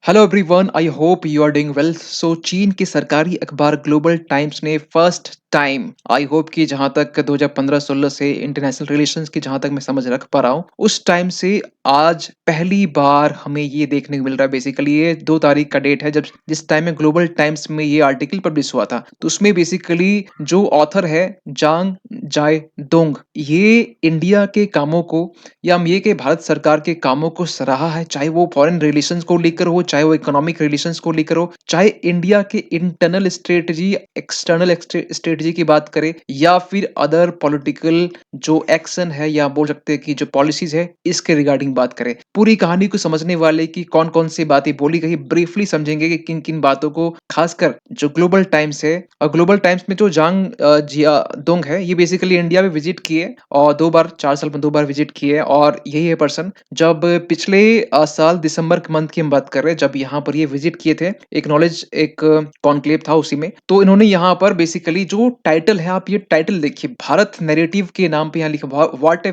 Hello everyone, I hope you are doing well. So चीन की सरकारी अखबार ग्लोबल टाइम्स ने फर्स्ट टाइम, आई होप कि जहां तक 2015-16 से इंटरनेशनल रिलेशंस की जहां तक मैं समझ रख पा रहा हूँ, उस टाइम से आज पहली बार हमें ये देखने को मिल रहा है। बेसिकली ये 2 तारीख का डेट है जब जिस टाइम में ग्लोबल टाइम्स में ये आर्टिकल पब्लिश हुआ था। तो उसमें बेसिकली जो ऑथर है जांग जाय दोंग, ये इंडिया के कामों को या हम ये कि भारत सरकार के कामों को सराहा है, चाहे वो फॉरेन रिलेशंस को लेकर हो, चाहे वो इकोनॉमिक रिलेशंस को लेकर हो, चाहे इंडिया के इंटरनल स्ट्रेटजी, एक्सटर्नल स्ट्रेटजी की बात करें, या फिर अदर पॉलिटिकल जो एक्शन है या बोल सकते हैं कि जो पॉलिसीज है इसके रिगार्डिंग बात करें। पूरी कहानी को समझने वाले की कौन कौन सी बातें बोली गई ब्रीफली समझेंगे कि किन किन बातों को, खासकर जो ग्लोबल टाइम्स है। और ग्लोबल टाइम्स में जो जांग जिया दोंग है, ये बेसिकली इंडिया में विजिट किए और 2 बार, 4 साल में 2 बार विजिट किए। और यही है पर्सन जब पिछले साल दिसंबर के मंथ की हम बात कर रहे हैं, जब यहाँ पर ये विजिट किए थे, एक नॉलेज एक कॉन्क्लेव था उसी में। तो इन्होंने यहाँ पर बेसिकली जो टाइटल है, आप ये टाइटल देखिए, भारत नैरेटिव के नाम पे यहाँ लिखा, what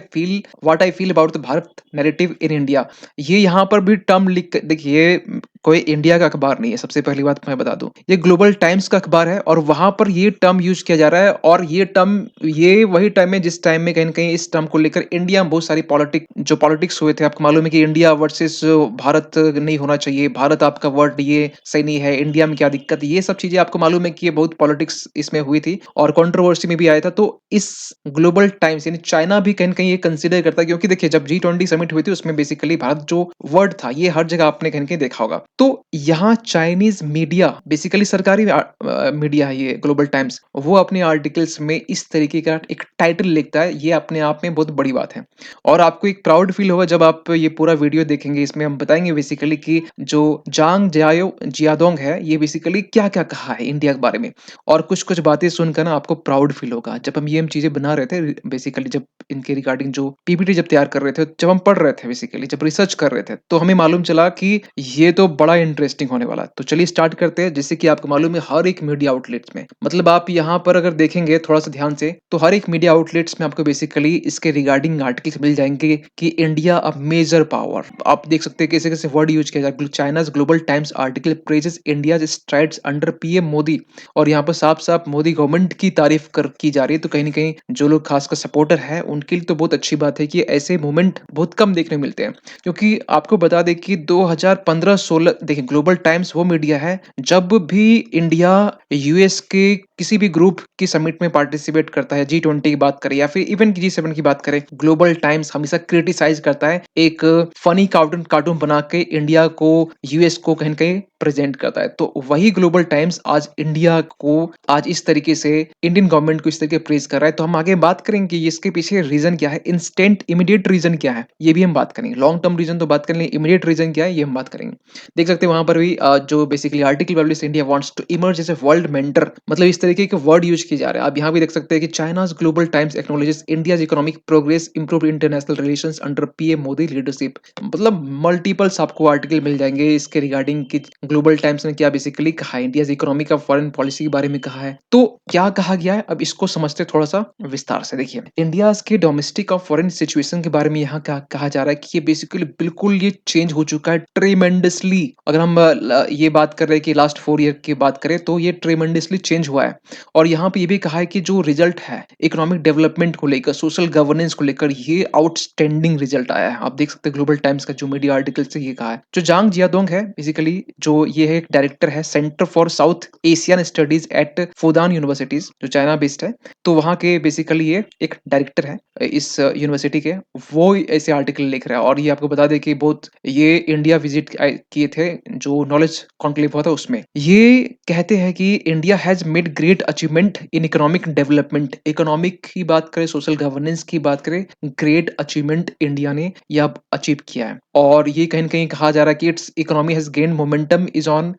I feel about the Bharat narrative in India. ये यहाँ पर भी टर्म लिख देखिए, कोई इंडिया का अखबार नहीं है, सबसे पहली बात मैं बता दूं, ये ग्लोबल टाइम्स का अखबार है और वहां पर ये टर्म यूज किया जा रहा है। और ये टर्म, ये वही टाइम है जिस टाइम में कहीं ना कहीं इस टर्म को लेकर इंडिया में बहुत सारी पॉलिटिक्स हुए थे। आपको मालूम है कि इंडिया वर्सेस भारत नहीं होना चाहिए, भारत आपका वर्ड ये सही नहीं है, इंडिया में क्या दिक्कत है, ये सब चीजें आपको मालूम है कि ये बहुत पॉलिटिक्स इसमें हुई थी और कंट्रोवर्सी में भी आया था। तो इस ग्लोबल टाइम्स यानी चाइना भी कहीं ना कहीं ये कंसिडर करता है, क्योंकि देखिए जब G20 समिट हुई थी उसमें बेसिकली भारत जो वर्ड था ये हर जगह आपने कहीं ना कहीं देखा होगा। तो यहाँ चाइनीज मीडिया, बेसिकली सरकारी मीडिया है ये ग्लोबल टाइम्स, वो अपने आर्टिकल्स में इस तरीके का एक टाइटल लिखता है। ये अपने आप में बहुत बड़ी बात है और आपको एक प्राउड फील होगा जब आप ये पूरा वीडियो देखेंगे। इसमें हम बताएंगे बेसिकली कि जो जांग जायो जियादोंग है, ये बेसिकली क्या क्या कहा है इंडिया के बारे में। और कुछ कुछ बातें सुनकर ना आपको प्राउड फील होगा। जब हम ये चीजें बना रहे थे, बेसिकली जब इनके रिगार्डिंग जो पीपीटी जब तैयार कर रहे थे, जब हम पढ़ रहे थे, बेसिकली जब रिसर्च कर रहे थे, तो हमें मालूम चला कि ये तो बड़ा इंटरेस्टिंग होने वाला है। तो चलिए स्टार्ट करते हैं। जैसे कि आपको मालूम है हर एक मीडिया आउटलेट्स में, मतलब आप यहाँ पर अगर देखेंगे थोड़ा सा ध्यान से, तो हर एक मीडिया आउटलेट्स में आपको बेसिकली इसके रिगार्डिंग आर्टिकल्स मिल जाएंगे कि इंडिया अ मेजर पावर। आप देख सकते हैं कैसे कैसे वर्ड यूज किया जाए। China's global times article praises India strides under PM Modi, और यहाँ पर साफ साफ मोदी गवर्नमेंट की तारीफ की जा रही है। तो कहीं ना कहीं जो लोग खासकर सपोर्टर है उनके लिए तो बहुत अच्छी बात है कि ऐसे मूवमेंट बहुत कम देखने को मिलते हैं। क्योंकि आपको बता दें कि 2015-16, देखिए ग्लोबल टाइम्स वो मीडिया है जब भी इंडिया यूएस के किसी भी ग्रुप की समिट में पार्टिसिपेट करता है, G20 की बात करें या फिर इवन G7 की बात करें, ग्लोबल टाइम्स हमेशा क्रिटिसाइज करता है, एक फनी कार्टून कार्टून बना के इंडिया को, यूएस को कहीं ना कहीं प्रेजेंट करता है। तो वही ग्लोबल टाइम्स आज इंडिया को, आज इस तरीके से इंडियन गवर्नमेंट को इस तरीके प्रेज कर रहा है। तो हम आगे बात करेंगे कि इसके पीछे रीजन क्या है, इंस्टेंट इमीडिएट रीजन क्या है, ये भी हम बात करेंगे। लॉन्ग टर्म रीजन तो बात कर लेंगे, इमीडिएट रीजन क्या है ये हम बात करेंगे। देख सकते हैं वहां पर भी जो basically article publish, India wants to emerge as a world mentor, मतलब इस तरीके के वर्ड यूज किए जा रहे हैं। आप यहाँ भी देख सकते हैं कि China's global times acknowledges India's economic progress, improve international relations under PM Modi leadership. मतलब मल्टीपल्स आपको आर्टिकल मिल जाएंगे इसके रिगार्डिंग कि ग्लोबल टाइम्स ने क्या बेसिकली कहा है, इंडिया इकोनॉमिक और फॉरेन पॉलिसी के बारे में कहा है। तो क्या कहा गया है, अब इसको समझते थोड़ा सा विस्तार से। देखिए इंडिया के डोमेस्टिक और फॉरेन सिचुएशन के बारे में यहाँ क्या कहा जा रहा है कि ये बेसिकली बिल्कुल ये चेंज हो चुका है ट्रेमेंडसली। अगर हम ये बात कर रहे हैं कि लास्ट 4 ईयर की बात करें तो ये ट्रेमेंडसली चेंज हुआ है। और यहाँ पे ये भी कहा है कि जो रिजल्ट है इकोनॉमिक डेवलपमेंट को लेकर, सोशल गवर्नेंस को लेकर, ये आउटस्टैंडिंग रिजल्ट आया है। आप देख सकते हैं ग्लोबल टाइम्स का जो मीडिया आर्टिकल से ये कहा है। जो जांग जियादोंग है बेसिकली, जो ये है, एक डायरेक्टर है centre for South Asian studies at Fudan universities, जो चाइना बेस्ड है। तो वहाँ के बेसिकली ये एक डायरेक्टर है इस यूनिवर्सिटी के, वो ऐसे आर्टिकल लिख रहा है। और ये आपको बता दें कि बहुत, ये इंडिया विजिट किए थे जो नॉलेज कॉन्क्लेव हुआ था उसमें। ये कहते हैं कि India has made great achievement in economic development, economic की बात करें, सोशल गवर्नेंस की बात करें, ग्रेट अचीवमेंट इंडिया ने यह अचीव किया है। और ये कहीं ना कहीं कहा जा रहा है कि it's economy has gain momentum is on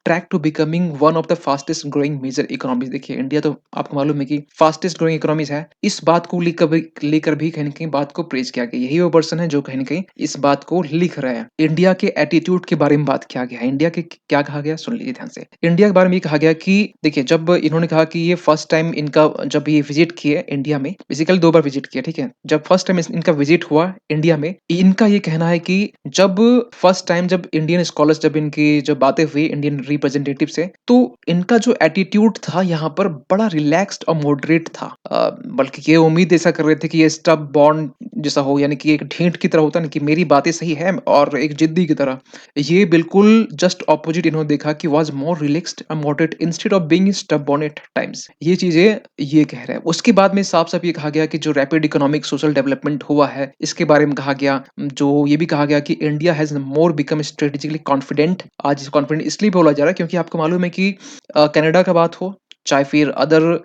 track to becoming one of the fastest growing major economies. देखिए इंडिया तो आपको मालूम है कि फास्टेस्ट ग्रोइंग इकोनॉमीज है। इस बात को लेकर भी कहीं ना कहीं बात को प्रेज किया गया। यही वो पर्सन है जो कहीं ना कहीं इस बात को लिख रहे हैं। इंडिया के एटीट्यूड के बारे में बात किया गया है। इंडिया के क्या कहा गया, सुन लीजिए ध्यान से। इंडिया के बारे में ये कहा गया कि देखिए, जब इन्होंने कहा कि ये फर्स्ट टाइम इनका, जब ये विजिट किए इंडिया में, बेसिकली 2 बार विजिट किया, ठीक है। जब फर्स्ट टाइम इनका विजिट हुआ इंडिया में, इनका ये कहना है कि जब फर्स्ट टाइम जब इंडियन स्कॉलर्स जब इनकी जब बातें हुई इंडियन रिप्रेजेंटेटिव से, तो इनका जो एटीट्यूड था यहाँ पर बड़ा रिलैक्स्ड और मॉडरेट था। बल्कि ये उम्मीद ऐसा कर रहे थे कि ये स्टब बॉन्ड जैसा हो, यानी कि एक ढींठ की तरह होता है ना कि मेरी बातें सही है और एक जिद्दी की तरह। ये बिल्कुल जस्ट ऑपोजिट इन्होंने देखा कि was more relaxed and moderate instead of being stubborn at times. ये चीज़ें ये कह रहे हैं। उसके बाद में साफ-साफ ये कहा गया कि जो रैपिड इकोनॉमिक सोशल डेवलपमेंट हुआ है, इसके बारे में कहा गया। जो ये भी कहा गया कि India has more become strategically confident. आज कॉन्फिडेंट इसलिए बोला जा रहा है क्योंकि आपको मालूम है कि कनाडा का बात हो, चाहे फिर अदर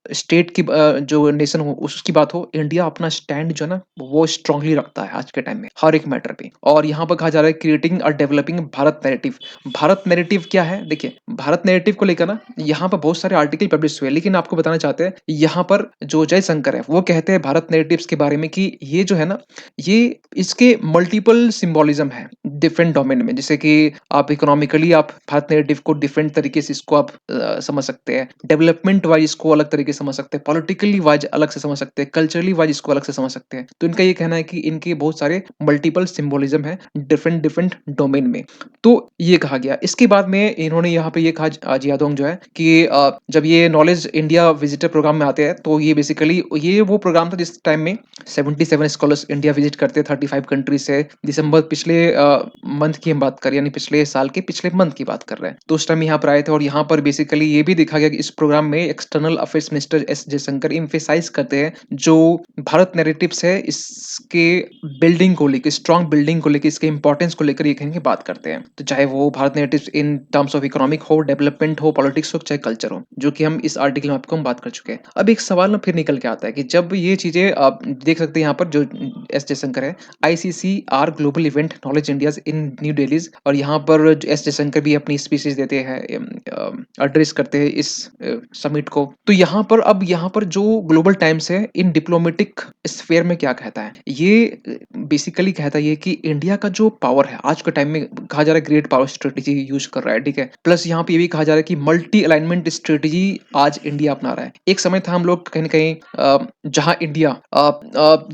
स्टेट की जो नेशन हो उसकी बात हो, इंडिया अपना स्टैंड जो है ना वो स्ट्रांगली रखता है आज के टाइम में हर एक मैटर पे। और यहाँ पर कहा जा रहा है क्रिएटिंग और developing Bharat narrative. Bharat narrative क्या है? देखिए, भारत नैरेटिव को लेकर ना यहाँ पर बहुत सारे आर्टिकल पब्लिश हुए, लेकिन आपको बताना चाहते हैं यहाँ पर जो जयशंकर है वो कहते हैं भारत नैरेटिव्स के बारे में कि ये जो है ना, ये इसके मल्टीपल सिंबोलिज्म है डिफरेंट डोमेन में। जैसे कि आप इकोनॉमिकली आप भारत नैरेटिव को डिफरेंट तरीके से इसको आप समझ सकते हैं, डेवलपमेंट वाइज इसको अलग तरीके से समझ सकते हैं, पॉलिटिकली वाइज अलग से समझ सकते हैं, कल्चरली वाइज इसको अलग से समझ सकते हैं। तो इनका ये कहना है कि इनके बहुत सारे मल्टीपल सिंबोलिज्म है डिफरेंट डिफरेंट डोमेन में। तो ये कहा गया। इसके बाद में इन्होंने यहाँ पे ये कहा आज यादोंग जो है कि जब ये नॉलेज इंडिया विजिटर प्रोग्राम में आते हैं तो ये बेसिकली ये वो प्रोग्राम था जिस टाइम में 77 स्कॉलर्स इंडिया विजिट करते 35 कंट्री से। दिसंबर पिछले मंथ की हम बात करें, यानी पिछले साल के पिछले मंथ की बात कर रहे हैं, तो उस टाइम यहाँ पर आए थे। और यहाँ पर बेसिकली ये भी देखा गया कि इस प्रोग्राम में external affairs minister S Jaishankar emphasise करते हैं जो भारत नैरेटिव्स है इसके बिल्डिंग को लेकर, स्ट्रॉन्ग बिल्डिंग को लेकर, इसके इंपॉर्टेंस को लेकर ये कहीं की बात करते हैं। तो चाहे वो Bharat narratives in terms of economic हो, डेवलपमेंट हो, पॉलिटिक्स हो, चाहे कल्चर हो, जो कि हम इस आर्टिकल में आपको हम बात कर चुके हैं। अब एक सवाल ना फिर निकल के आता है कि जब ये चीजें आप देख सकते हैं यहाँ पर जो एस जयशंकर है, ICCR global event knowledge India's in New Delhi, और यहाँ पर एस जयशंकर भी अपनी स्पीचेस देते हैं, एड्रेस करते हैं इस समिट को। तो यहाँ पर जो ग्लोबल टाइम्स है इन डिप्लोमेटिक स्फेयर में क्या कहता है, ये बेसिकली कहता है ये कि इंडिया का जो पावर है आज के टाइम में, कहा जा रहा है ग्रेट पावर स्ट्रेटेजी यूज कर रहा है, ठीक है। प्लस यहाँ पे ये भी कहा जा रहा है कि मल्टी अलाइनमेंट स्ट्रेटेजी आज इंडिया अपना रहा है। एक समय था हम लोग कहीं ना कहीं जहां इंडिया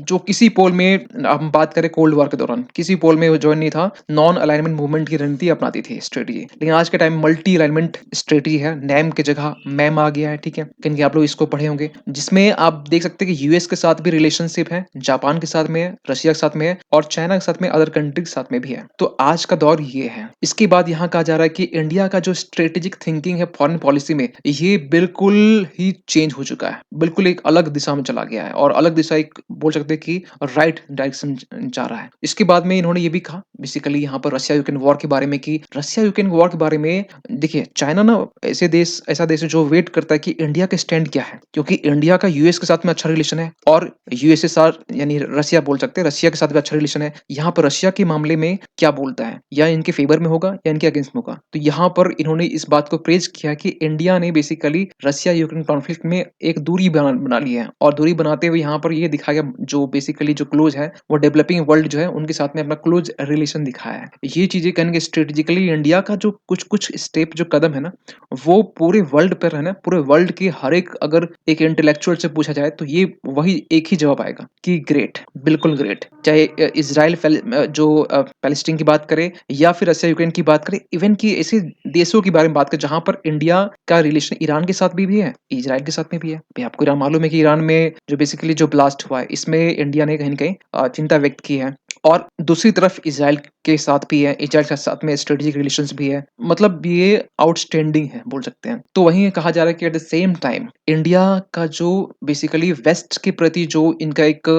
जो किसी पोल में, हम बात करें कोल्ड वॉर के दौरान, किसी पोल में ज्वाइन नहीं था, नॉन अलाइनमेंट मूवमेंट की रणनीति अपनाती थी स्ट्रेटेजी। लेकिन आज के टाइम मल्टी अलाइनमेंट स्ट्रेटेजी है, नैम की जगह मैम आ गया है, ठीक है। क्योंकि आप लोग इसको पढ़े होंगे, जिसमें आप देख सकते हैं कि यूएस के साथ भी रिलेशनशिप है, जापान के साथ में है, रशिया के साथ में है, और चाइना के साथ में, अदर कंट्री के साथ में भी है। तो आज का दौर ये है। इसके बाद यहाँ कहा जा रहा है कि इंडिया का जो स्ट्रेटेजिक थिंकिंग है फॉरेन पॉलिसी में, ये बिल्कुल ही चेंज हो चुका है, बिल्कुल एक अलग दिशा में चला गया है, और अलग दिशा एक बोल सकते हैं कि राइट डायरेक्शन जा रहा है। इसके बाद में इन्होंने ये भी कहा बेसिकली यहाँ पर रशिया यूक्रेन वॉर के बारे में, कि रशिया यूक्रेन वॉर के बारे में देखिए, चाइना ना ऐसा देश है जो वेट करता है कि इंडिया का स्टैंड क्या है, क्योंकि इंडिया का यूएस के साथ में अच्छा रिलेशन है, और यूएसएसआर यानी रशिया बोल सकते हैं, रशिया के साथ भी अच्छा रिलेशन है। यहाँ पर रशिया के मामले में क्या बोलता है, या इनके फेवर में होगा या इनके अगेंस्ट में होगा। तो यहाँ पर इन्होंने इस बात को प्रेज किया कि इंडिया ने बेसिकली रशिया यूक्रेन कॉन्फ्लिक्ट में एक दूरी बना ली है, और दूरी बनाते हुए यहाँ पर ये दिखाया गया जो बेसिकली जो क्लोज है वो डेवलपिंग वर्ल्ड जो है उनके साथ में अपना क्लोज रिलेशन दिखाया है। ये चीजें कहेंगे स्ट्रेटेजिकली इंडिया का जो कुछ कुछ स्टेप जो कदम है ना, वो पूरे वर्ल्ड पर है ना, पूरे वर्ल्ड के हर एक, अगर एक इंटेलेक्चुअल से पूछा जाए तो ये वही एक ही जवाब आएगा कि ग्रेट, बिल्कुल ग्रेट। चाहे इसराइल जो पैलेस्टीन की बात करें, या फिर रशिया यूक्रेन की बात करें, इवन की ऐसे देशों के बारे में बात करें जहां पर इंडिया का रिलेशन ईरान के साथ भी है, इजराइल के साथ में भी है। भाई आपको ईरान मालूम है कि ईरान में जो बेसिकली जो ब्लास्ट हुआ है, इसमें इंडिया ने कहीं ना कहीं चिंता व्यक्त की है। और दूसरी तरफ इजराइल के साथ भी है, इजराइल के साथ में स्ट्रेटेजिक रिलेशंस भी है, मतलब ये आउटस्टैंडिंग है बोल सकते हैं। तो वहीं कहा जा रहा है कि at the same time India का जो बेसिकली वेस्ट के प्रति जो इनका एक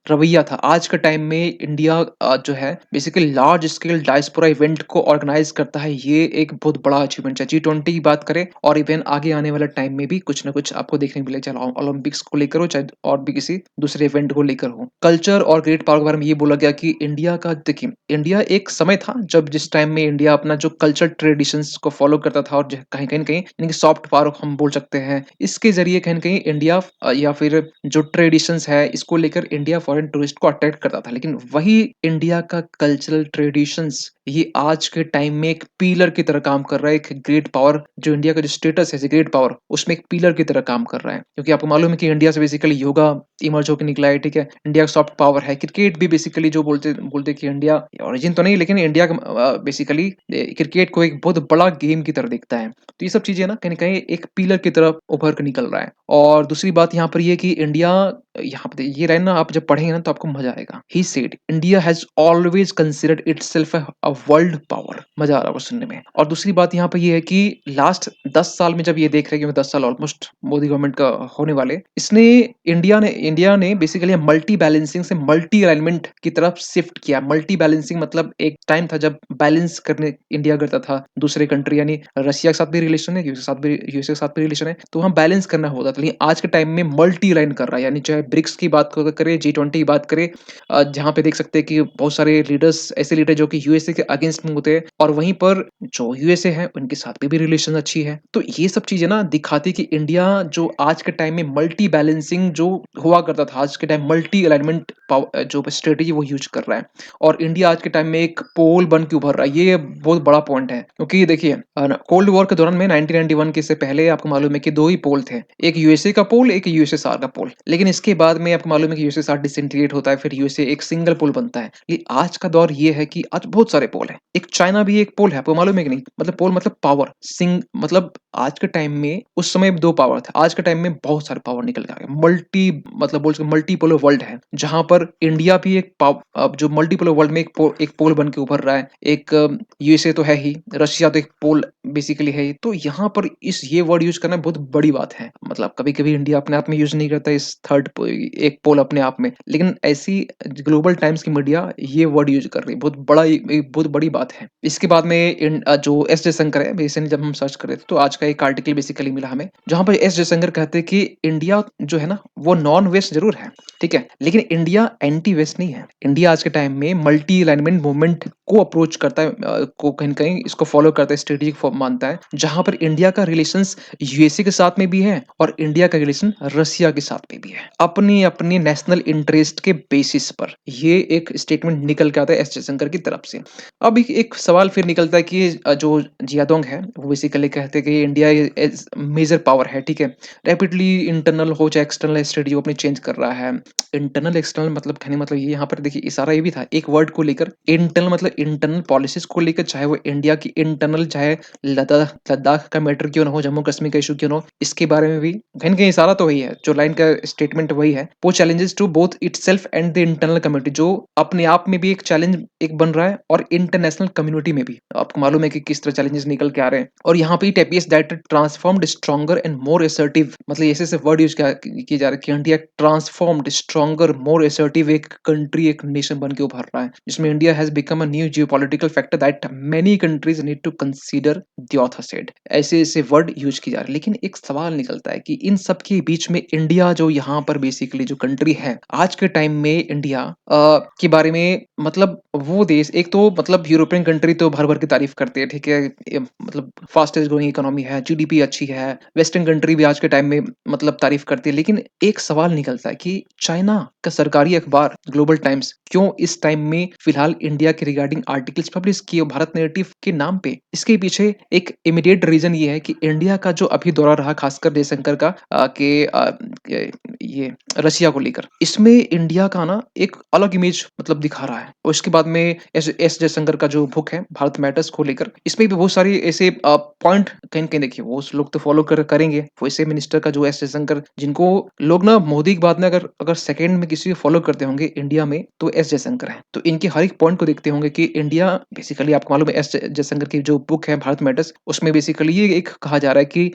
रवैया था, आज के टाइम में इंडिया जो है basically large scale diaspora event को ऑर्गेनाइज करता है। ये एक बहुत बड़ा अचीवमेंट है। G20 की बात करें, और इवन आगे आने वाले टाइम में भी कुछ ना कुछ आपको देखने को मिलेगा, चाहे ओलंपिक्स को लेकर हो, चाहे और भी किसी दूसरे इवेंट को लेकर हो। कल्चर और ग्रेट पावर के बारे में ये बोला गया कि इंडिया का, देखिए इंडिया एक समय था जब जिस टाइम में इंडिया अपना जो कल्चर ट्रेडिशंस को फॉलो करता था, और कहीं कहीं कहीं यानी कि सॉफ्ट पावर हम बोल सकते हैं, इसके जरिए कहीं कहीं इंडिया या फिर जो ट्रेडिशंस है इसको लेकर इंडिया फॉरेन टूरिस्ट को अट्रैक्ट करता था। लेकिन वही इंडिया का कल्चरल ट्रेडिशंस ये आज के टाइम में एक पिलर की तरह काम कर रहा है, एक ग्रेट पावर जो इंडिया का जो स्टेटस है एज़ अ ग्रेट पावर, उसमें एक पिलर की तरह काम कर रहा है। क्योंकि आपको मालूम है कि इंडिया से बेसिकली योगा इमर्ज होके निकला है, ठीक है? इंडिया का सॉफ्ट पावर है। क्रिकेट भी बेसिकली जो बोलते बोलते कि इंडिया ओरिजिन तो नहीं, लेकिन इंडिया का बेसिकली क्रिकेट को एक बहुत बड़ा गेम की तरह देखता है। तो ये सब चीज़ें ना कहीं न कहीं एक पिलर की तरफ उभर के निकल रहा है। और दूसरी बात यहाँ पर ये है कि इंडिया यहाँ पे ये लाइन ना आप जब पढ़ेंगे ना तो आपको मज़ा आएगा। He said India has always considered itself a world power. मज़ा आ रहा होगा सुनने में। और दूसरी बात यहाँ पे ये है कि लास्ट 10 साल में जब ये देख रहे हैं कि 10 साल ऑलमोस्ट मोदी गवर्नमेंट का होने वाले, इसने इंडिया ने बेसिकली मल्टी बैलेंसिंग से मल्टी अलाइनमेंट की तरफ शिफ्ट किया। मल्टी बैलेंसिंग मतलब एक टाइम था जब बैलेंस करने इंडिया करता था दूसरे कंट्री, यानी रशिया के साथ भी रिलेशन है, यूएसए के साथ भी रिलेशन है, तो वहाँ बैलेंस करना होता था। लेकिन आज के टाइम में मल्टी अलाइन कर रहा है, यानी चाहे ब्रिक्स की बात करें, G20 की बात करें, जहाँ पे देख सकते हैं कि बहुत सारे लीडर्स, ऐसे लीडर जो कि यूएसए के अगेंस्ट में होते हैं, और वहीं पर जो यूएसए है उनके साथ भी रिलेशन अच्छी है। तो ये सब चीजें ना दिखाती कि इंडिया जो आज के टाइम में मल्टी बैलेंसिंग जो हुआ करता था, आज के टाइम मल्टी अलाइनमेंट जो स्ट्रेटेजी वो यूज कर रहा है। और इंडिया आज के टाइम में एक पोल बन के उभर रहा है। ये बहुत बड़ा पॉइंट है, क्योंकि देखिए कोल्ड वॉर के दौरान में 1991 के से पहले आपको मालूम है कि दो ही पोल थे, एक यूएसए का पोल, एक यूएसएसआर का पोल। लेकिन इसके बाद में आपको मालूम है कि यूएसएसआर डिसइंटीग्रेट होता है, फिर यूएसए एक सिंगल पोल बनता है। लेकिन आज का दौर ये है कि आज बहुत सारे पोल हैं। एक चाइना भी एक पोल है, आपको मालूम है कि नहीं? मतलब पोल मतलब पावर सिंग, मतलब आज के टाइम में, उस समय दो पावर थे, आज के टाइम में बहुत सारे पावर निकल के आ गए। मल्टी मतलब बोल सकते मल्टीपोलर वर्ल्ड है, जहां पर इंडिया भी एक अब जो मल्टीपोलर वर्ल्ड में एक पोल बन के उभर रहा है। एक यूएसए तो है ही, रशिया तो एक पोल बेसिकली है ही। तो यहाँ पर इस ये वर्ड यूज करना बहुत बड़ी बात है। मतलब कभी कभी इंडिया अपने आप में यूज नहीं करता इस एक पोल अपने आप में, लेकिन ऐसी ग्लोबल टाइम्स की मीडिया ये वर्ड यूज कर रही है। बहुत बड़ा, एक बहुत बड़ी बात है। इसके बाद में जो एस जयशंकर है, बेसिकली जब हम सर्च कर रहे थे तो आज का एक आर्टिकल बेसिकली मिला हमें, जहां पर एस जयशंकर कहते हैं कि इंडिया जो है ना वो नॉन वेस्ट जरूर है, ठीक है, लेकिन इंडिया एंटी वेस्ट नहीं है। इंडिया आज के टाइम में मल्टी अलाइनमेंट मूवमेंट को अप्रोच करता है, को कहीं कहीं इसको फॉलो करता है, स्ट्रेटेजिक मानता है, जहां पर इंडिया का रिलेशंस यूएसए के साथ में भी है और इंडिया का रिलेशन रशिया के साथ में भी है, अपनी अपनी नेशनल इंटरेस्ट के बेसिस पर। ये एक स्टेटमेंट निकल के आता है एस जयशंकर की तरफ से। अब एक सवाल फिर निकलता है कि जो जियादोंग है वो बेसिकली कहते हैं कि इंडिया इज मेजर पावर है, ठीक है, रैपिडली इंटरनल हो चाहे एक्सटर्नल स्ट्रेटजी वो अपनी चेंज कर रहा है। इंटरनल एक्सटर्नल मतलब कहने मतलब ये, यहाँ पर देखिए इशारा ये भी था एक वर्ड को लेकर, इंटरनल मतलब इंटरनल पॉलिसीज को लेकर, चाहे वो इंडिया की इंटरनल, चाहे लद्दाख लद्दाख का मैटर क्यों ना हो, जम्मू कश्मीर का इशू क्यों ना हो, इसके बारे में भी कहीं ना कहीं इशारा तो वही है, जो लाइन का स्टेटमेंट वही है। वो challenges to both itself and the internal community, जो अपने आप में भी एक चैलेंज एक बन रहा है और इंटरनेशनल कम्युनिटी में भी आपको मालूम है कि किस तरह चैलेंजेस निकल के आ रहे हैं। और यहाँ पे टेपीएस that transformed stronger and more assertive, मतलब ऐसे वर्ड यूज किया जा रहा है कि India transformed stronger more assertive एक कंट्री, एक नेशन बन के उभर रहा है, जिसमें India has become a new geopolitical factor that many countries need to consider, the author said. ऐसे ऐसे वर्ड यूज किए जा रहे हैं। लेकिन एक सवाल निकलता है कि इन सब के बीच में इंडिया जो यहाँ पर बेसिकली जो कंट्री है आज के टाइम में, इंडिया के बारे में, मतलब वो देश एक तो मतलब यूरोपियन कंट्री तो भर भर की तारीफ करते हैं, ठीक है, मतलब फास्टेस्ट ग्रोइंग इकोनॉमी है, जीडीपी अच्छी है, वेस्टर्न कंट्री भी आज के टाइम में मतलब तारीफ करती है। लेकिन एक सवाल निकलता है कि चाइना का सरकारी अखबार ग्लोबल टाइम्स क्यों इस टाइम में फिलहाल इंडिया के रिगार्डिंग आर्टिकल्स पब्लिश किए भारत नैरेटिव के नाम पे? इसके पीछे एक इमीडिएट रीजन ये है कि इंडिया का जो अभी दौरा रहा, खासकर जयशंकर का ये रशिया को लेकर, इसमें इंडिया का ना एक अलग इमेज मतलब दिखा रहा है। और इसके बाद में एस जयशंकर का जो बुक है भारत मैटर्स को लेकर, इसमें भी बहुत सारी ऐसे पॉइंट कहीं न कहीं देखिए वो लोग तो फॉलो करेंगे। वैसे मिनिस्टर का जो एस जयशंकर, जिनको लोग ना मोदी के बाद में अगर अगर सेकंड में किसी को फॉलो करते होंगे इंडिया में तो एस जयशंकर है। तो इनके हर एक पॉइंट को देखते होंगे कि इंडिया बेसिकली, आपको मालूम है एस जयशंकर की जो बुक है भारत मैटर्स, उसमें बेसिकली ये एक कहा जा रहा है कि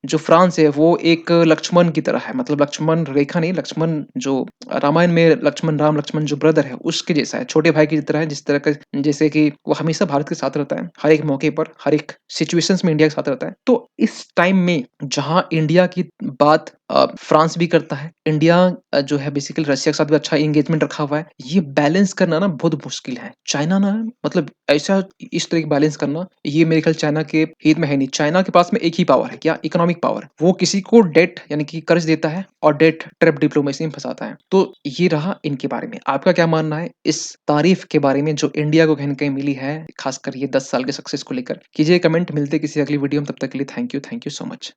जो फ्रांस है वो एक लक्ष्मण की तरह है, मतलब लक्ष्मण रेखा नहीं, लक्ष्मण जो रामायण में राम लक्ष्मण जो ब्रदर है उसके जैसा है, छोटे भाई की तरह है, जिस तरह का जैसे कि वो हमेशा भारत के साथ रहता है, हर एक मौके पर, हर एक सिचुएशंस में इंडिया के साथ रहता है। तो इस टाइम में जहां इंडिया की बात फ्रांस भी करता है, इंडिया जो है बेसिकली रशिया के साथ भी अच्छा एंगेजमेंट रखा हुआ है, ये बैलेंस करना ना बहुत मुश्किल है। चाइना ना मतलब ऐसा इस तरह की बैलेंस करना, ये मेरे ख्याल चाइना के हित में है नहीं। चाइना के पास में एक ही पावर है, क्या? Economic power. वो किसी को डेट यानी कि कर्ज देता है और डेट अरब डिप्लोमेसी में फँसाता है। तो ये रहा इनके बारे में। आपका क्या मानना है इस तारीफ़ के बारे में जो इंडिया को कहीं न कहीं मिली है, ख़ासकर ये 10 साल के सक्सेस को लेकर? कीजिए कमेंट, मिलते हैं किसी अगली वीडियो में, तब तक के लिए थैंक यू सो मच।